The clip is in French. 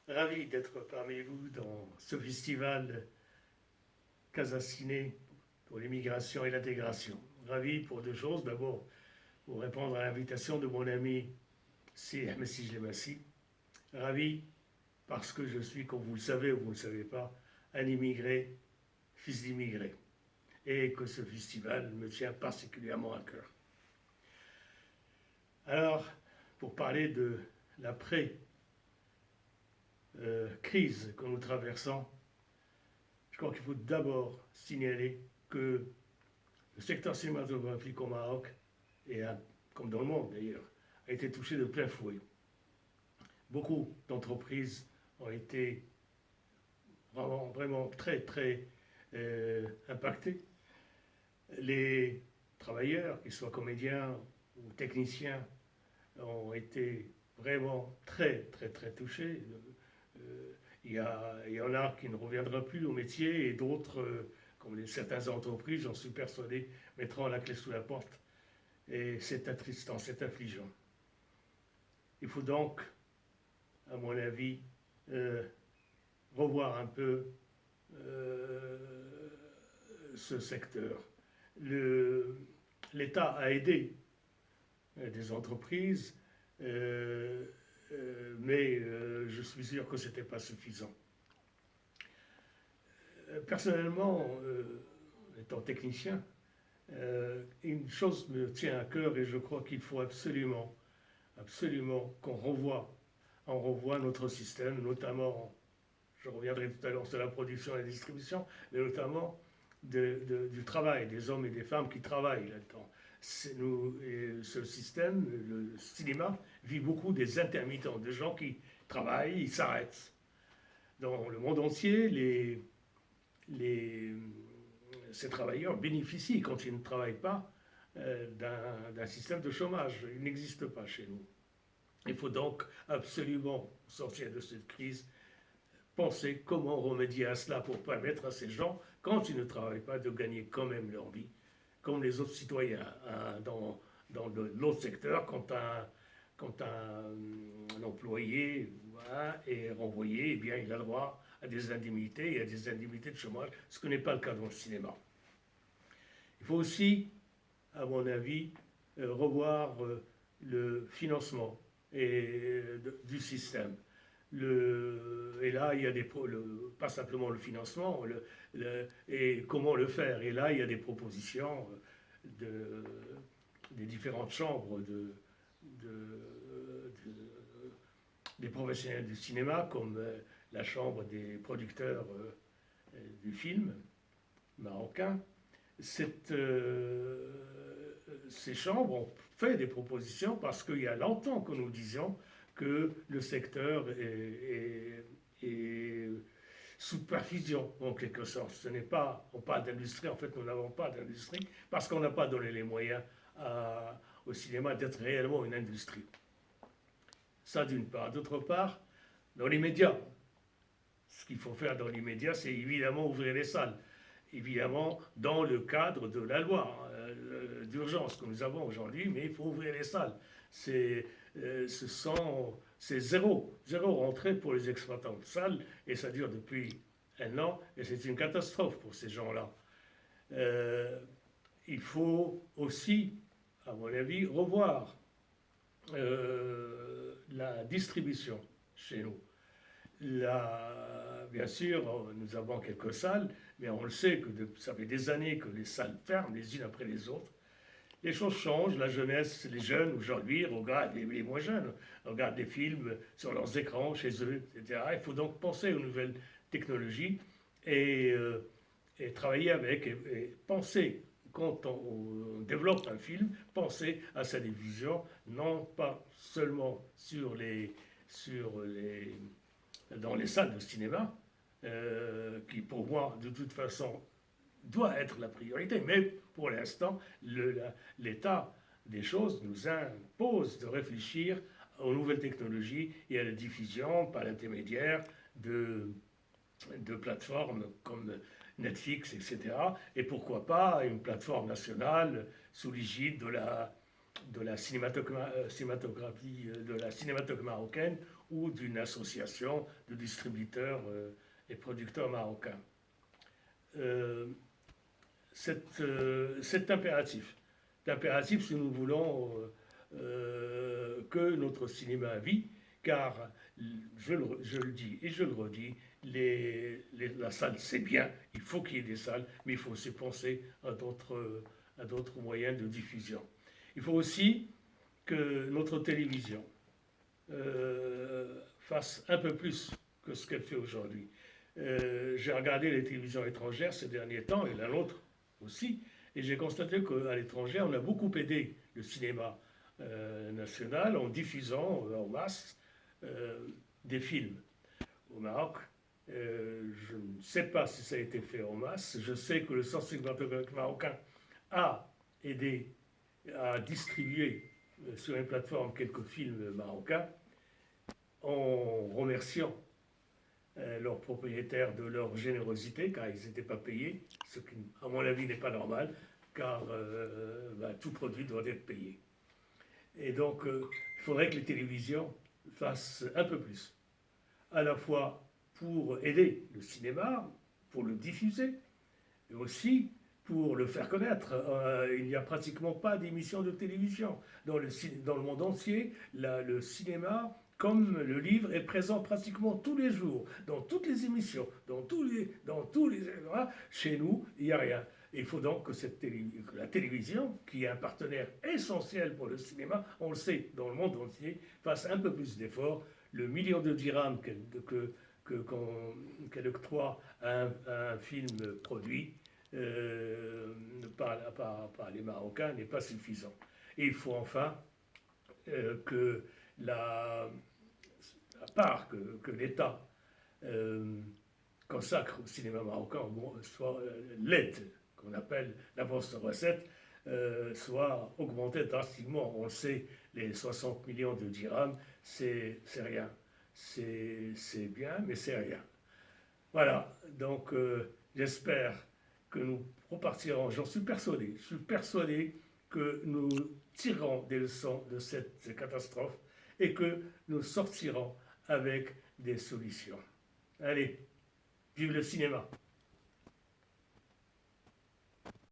Ravi d'être parmi vous dans ce festival Casa Ciné pour l'immigration et l'intégration. Ravi pour deux choses. D'abord, pour répondre à l'invitation de mon ami Si Messi Jlemassi. Ravi parce que je suis, comme vous le savez ou vous ne le savez pas, un immigré, fils d'immigré. Et que ce festival me tient particulièrement à cœur. Alors, pour parler de l'après-crise que nous traversons, je crois qu'il faut d'abord signaler que le secteur cinématographique au Maroc, comme dans le monde d'ailleurs, a été touché de plein fouet. Beaucoup d'entreprises ont été vraiment très impactées. Les travailleurs, qu'ils soient comédiens ou techniciens, ont été vraiment très touchés. Il y en a qui ne reviendront plus au métier et d'autres, comme certaines entreprises, j'en suis persuadé, mettront la clé sous la porte. Et c'est attristant, c'est affligeant. Il faut donc, à mon avis, revoir un peu ce secteur. L'État a aidé des entreprises, mais je suis sûr que ce n'était pas suffisant. Personnellement, étant technicien, une chose me tient à cœur et je crois qu'il faut absolument qu'on revoie notre système, notamment, je reviendrai tout à l'heure sur la production et la distribution, mais notamment du travail, des hommes et des femmes qui travaillent là-dedans. Ce système, le cinéma, vit beaucoup des intermittents, des gens qui travaillent, ils s'arrêtent. Dans le monde entier, ces travailleurs bénéficient, quand ils ne travaillent pas, d'un système de chômage. Il n'existe pas chez nous. Il faut donc absolument sortir de cette crise, penser comment remédier à cela pour permettre à ces gens, quand ils ne travaillent pas, de gagner quand même leur vie, comme les autres citoyens. Dans l'autre secteur, quand un employé est renvoyé, eh bien, il a le droit à des indemnités et à des indemnités de chômage, ce qui n'est pas le cas dans le cinéma. Il faut aussi, à mon avis, revoir le financement du système. Et là, il y a pas simplement le financement, et comment le faire. Et là, il y a des propositions des différentes chambres des professionnels du cinéma, comme la chambre des producteurs du film marocain. Ces chambres ont fait des propositions parce qu'il y a longtemps que nous disions que le secteur est sous perfusion, en quelque sorte. On parle d'industrie, en fait, nous n'avons pas d'industrie parce qu'on n'a pas donné les moyens au cinéma d'être réellement une industrie. Ça, d'une part. D'autre part, dans les médias, ce qu'il faut faire dans les médias, c'est évidemment ouvrir les salles. Évidemment, dans le cadre de la loi d'urgence que nous avons aujourd'hui, mais il faut ouvrir les salles. C'est zéro rentrée pour les exploitants de salles, et ça dure depuis un an, et c'est une catastrophe pour ces gens-là. Il faut aussi, à mon avis, revoir la distribution chez nous. Bien sûr, nous avons quelques salles, mais on le sait que ça fait des années que les salles ferment les unes après les autres. Les choses changent, la jeunesse, les jeunes aujourd'hui regardent, les moins jeunes, regardent des films sur leurs écrans, chez eux, etc. Il faut donc penser aux nouvelles technologies et travailler avec, et penser, quand on développe un film, penser à sa diffusion, non pas seulement dans les salles de cinéma, qui pour moi, de toute façon, doit être la priorité, mais pour l'instant, l'état des choses nous impose de réfléchir aux nouvelles technologies et à la diffusion par l'intermédiaire de plateformes comme Netflix, etc. Et pourquoi pas une plateforme nationale sous l'égide de la cinématographie, de la cinématographie marocaine, ou d'une association de distributeurs et producteurs marocains. C'est impératif. C'est impératif si nous voulons que notre cinéma vit, car je le dis et je le redis, la salle c'est bien, il faut qu'il y ait des salles, mais il faut aussi penser à d'autres moyens de diffusion. Il faut aussi que notre télévision fasse un peu plus que ce qu'elle fait aujourd'hui. J'ai regardé les télévisions étrangères ces derniers temps, et la nôtre aussi, et j'ai constaté qu'à l'étranger, on a beaucoup aidé le cinéma national en diffusant en masse des films. Au Maroc, je ne sais pas si ça a été fait en masse. Je sais que le Centre cinématographique marocain a aidé à distribuer sur une plateforme quelques films marocains en remerciant leurs propriétaires de leur générosité, car ils n'étaient pas payés, ce qui, à mon avis, n'est pas normal, car tout produit doit être payé. Et donc, il faudrait que les télévisions fassent un peu plus, à la fois pour aider le cinéma, pour le diffuser, mais aussi pour le faire connaître. Il n'y a pratiquement pas d'émissions de télévision. Dans le monde entier, le cinéma, comme le livre, est présent pratiquement tous les jours, dans toutes les émissions, dans tous les endroits. Chez nous, il n'y a rien. Il faut donc que la télévision, qui est un partenaire essentiel pour le cinéma, on le sait, dans le monde entier, fasse un peu plus d'efforts. Le million de dirhams qu'elle octroie à un film produit par les Marocains n'est pas suffisant. Et il faut enfin que la part que l'État consacre au cinéma marocain, soit l'aide qu'on appelle l'avance de recettes, soit augmentée drastiquement. On le sait, les 60 millions de dirhams, c'est rien. C'est bien, mais c'est rien. Voilà, donc j'espère que nous repartirons, j'en suis persuadé, que nous tirerons des leçons de cette catastrophe et que nous sortirons avec des solutions. Allez, vive le cinéma!